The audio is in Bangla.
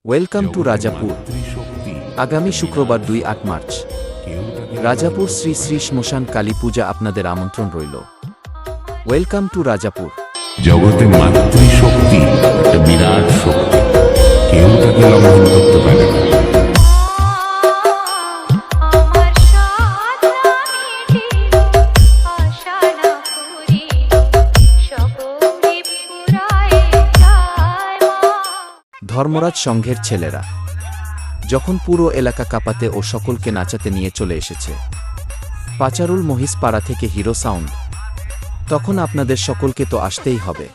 Welcome to Rajapur. আগামী শুক্রবার 2 মার্চ রাজাপুর শ্রী শ্রী শ্মশান কালী পূজা আপনাদের আমন্ত্রণ রইল। Welcome to Rajapur. জগতে মাতৃশক্তি একটা বিরাট শক্তি, কেউ তাকে লঙ্ঘন করতে পারে না। ধর্মরাজ সংঘের ছেলেরা যখন পুরো এলাকা কাঁপাতে ও সকলকে নাচাতে নিয়ে চলে এসেছে পাচারুল মহিষ পাড়া থেকে হিরো সাউন্ড, তখন আপনাদের সকলকে তো আসতেই হবে।